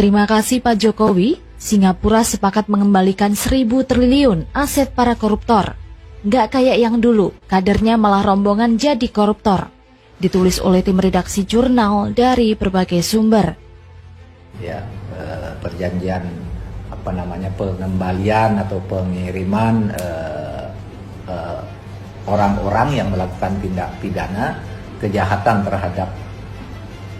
Terima kasih Pak Jokowi, Singapura sepakat mengembalikan 1.000 triliun aset para koruptor. Nggak kayak yang dulu, kadernya malah rombongan jadi koruptor. Ditulis oleh tim redaksi jurnal dari berbagai sumber. Ya, perjanjian pengembalian atau pengiriman orang-orang yang melakukan tindak pidana kejahatan terhadap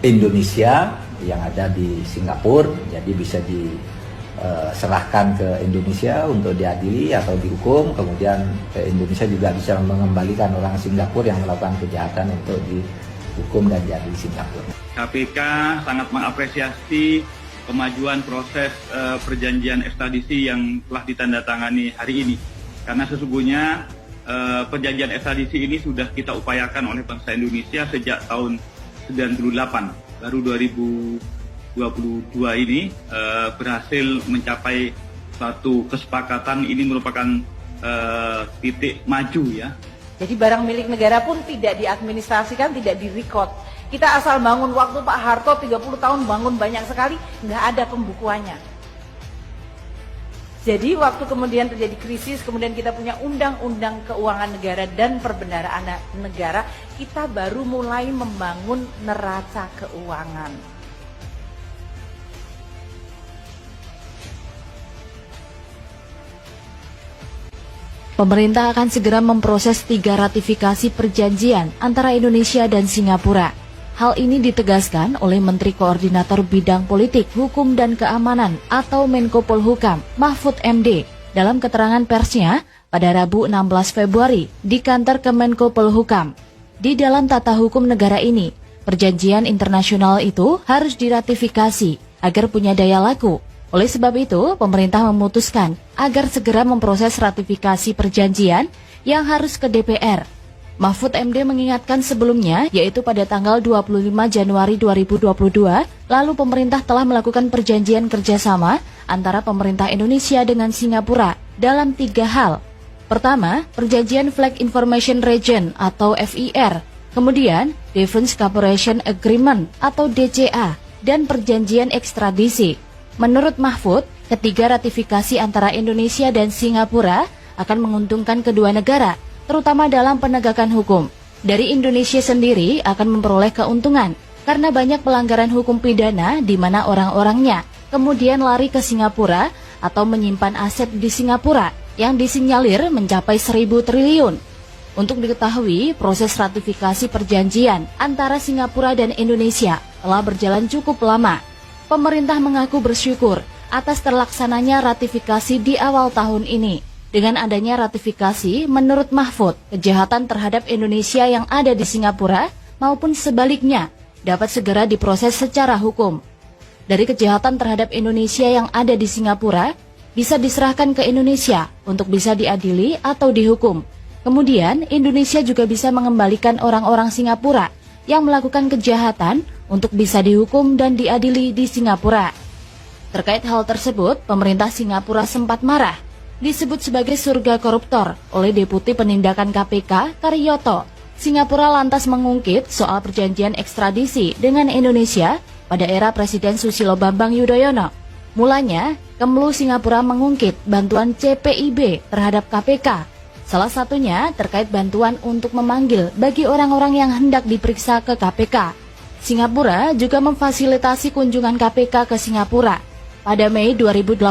Indonesia yang ada di Singapura, jadi bisa diserahkan ke Indonesia untuk diadili atau dihukum, kemudian Indonesia juga bisa mengembalikan orang Singapura yang melakukan kejahatan untuk dihukum dan diadili Singapura. KPK sangat mengapresiasi kemajuan proses perjanjian ekstradisi yang telah ditandatangani hari ini, karena sesungguhnya perjanjian ekstradisi ini sudah kita upayakan oleh bangsa Indonesia sejak tahun 98. Baru 2022 ini berhasil mencapai satu kesepakatan. Ini merupakan titik maju ya. Jadi barang milik negara pun tidak diadministrasikan, tidak direcord. Kita asal bangun, waktu Pak Harto 30 tahun bangun banyak sekali, nggak ada pembukuannya. Jadi waktu kemudian terjadi krisis, kemudian kita punya undang-undang keuangan negara dan perbendaharaan negara, kita baru mulai membangun neraca keuangan. Pemerintah akan segera memproses 3 ratifikasi perjanjian antara Indonesia dan Singapura. Hal ini ditegaskan oleh Menteri Koordinator Bidang Politik, Hukum dan Keamanan atau Menko Polhukam, Mahfud MD, dalam keterangan persnya pada Rabu 16 Februari di kantor Kemenko Polhukam. Di dalam tata hukum negara ini, perjanjian internasional itu harus diratifikasi agar punya daya laku. Oleh sebab itu, pemerintah memutuskan agar segera memproses ratifikasi perjanjian yang harus ke DPR. Mahfud MD mengingatkan sebelumnya, yaitu pada tanggal 25 Januari 2022, lalu pemerintah telah melakukan perjanjian kerjasama antara pemerintah Indonesia dengan Singapura dalam 3 hal. Pertama, perjanjian Flag Information Region atau FIR, kemudian Defense Cooperation Agreement atau DCA, dan perjanjian ekstradisi. Menurut Mahfud, ketiga ratifikasi antara Indonesia dan Singapura akan menguntungkan kedua negara, terutama dalam penegakan hukum. Dari Indonesia sendiri akan memperoleh keuntungan karena banyak pelanggaran hukum pidana di mana orang-orangnya kemudian lari ke Singapura atau menyimpan aset di Singapura yang disinyalir mencapai 1.000 triliun. Untuk diketahui, proses ratifikasi perjanjian antara Singapura dan Indonesia telah berjalan cukup lama. Pemerintah mengaku bersyukur atas terlaksananya ratifikasi di awal tahun ini. Dengan adanya ratifikasi, menurut Mahfud, kejahatan terhadap Indonesia yang ada di Singapura maupun sebaliknya dapat segera diproses secara hukum. Dari kejahatan terhadap Indonesia yang ada di Singapura bisa diserahkan ke Indonesia untuk bisa diadili atau dihukum. Kemudian, Indonesia juga bisa mengembalikan orang-orang Singapura yang melakukan kejahatan untuk bisa dihukum dan diadili di Singapura. Terkait hal tersebut, pemerintah Singapura sempat marah. Disebut sebagai surga koruptor oleh Deputi Penindakan KPK, Karyoto. Singapura lantas mengungkit soal perjanjian ekstradisi dengan Indonesia pada era Presiden Susilo Bambang Yudhoyono. Mulanya, Kemlu Singapura mengungkit bantuan CPIB terhadap KPK. Salah satunya terkait bantuan untuk memanggil bagi orang-orang yang hendak diperiksa ke KPK. Singapura juga memfasilitasi kunjungan KPK ke Singapura pada Mei 2018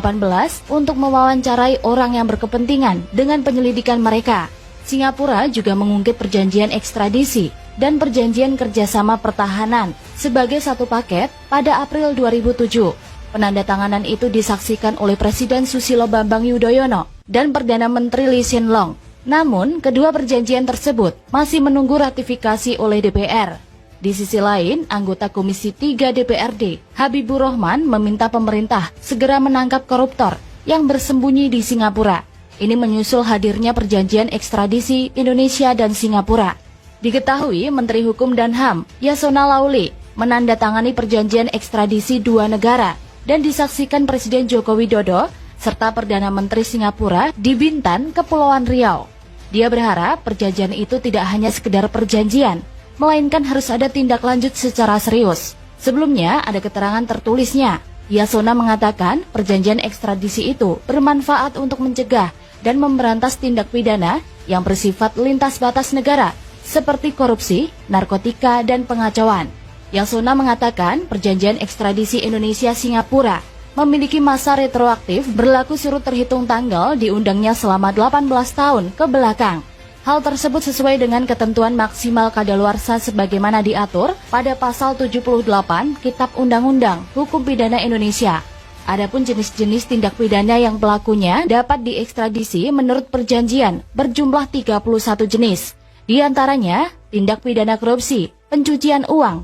untuk mewawancarai orang yang berkepentingan dengan penyelidikan mereka. Singapura juga mengungkit perjanjian ekstradisi dan perjanjian kerjasama pertahanan sebagai satu paket pada April 2007. Penandatanganan itu disaksikan oleh Presiden Susilo Bambang Yudhoyono dan Perdana Menteri Lee Hsien Loong. Namun, kedua perjanjian tersebut masih menunggu ratifikasi oleh DPR. Di sisi lain, anggota Komisi 3 DPRD, Habibur Rahman, meminta pemerintah segera menangkap koruptor yang bersembunyi di Singapura. Ini menyusul hadirnya perjanjian ekstradisi Indonesia dan Singapura. Diketahui Menteri Hukum dan HAM, Yasona Laoly, menandatangani perjanjian ekstradisi dua negara dan disaksikan Presiden Joko Widodo serta Perdana Menteri Singapura di Bintan, Kepulauan Riau. Dia berharap perjanjian itu tidak hanya sekedar perjanjian, melainkan harus ada tindak lanjut secara serius. Sebelumnya ada keterangan tertulisnya Yasona mengatakan perjanjian ekstradisi itu bermanfaat untuk mencegah dan memberantas tindak pidana yang bersifat lintas batas negara seperti korupsi, narkotika, dan pengacauan. Yasona mengatakan perjanjian ekstradisi Indonesia-Singapura memiliki masa retroaktif berlaku surut terhitung tanggal diundangnya selama 18 tahun ke belakang. Hal tersebut sesuai dengan ketentuan maksimal kadaluarsa sebagaimana diatur pada pasal 78 Kitab Undang-Undang Hukum Pidana Indonesia. Adapun jenis-jenis tindak pidana yang pelakunya dapat diekstradisi menurut perjanjian berjumlah 31 jenis. Di antaranya tindak pidana korupsi, pencucian uang,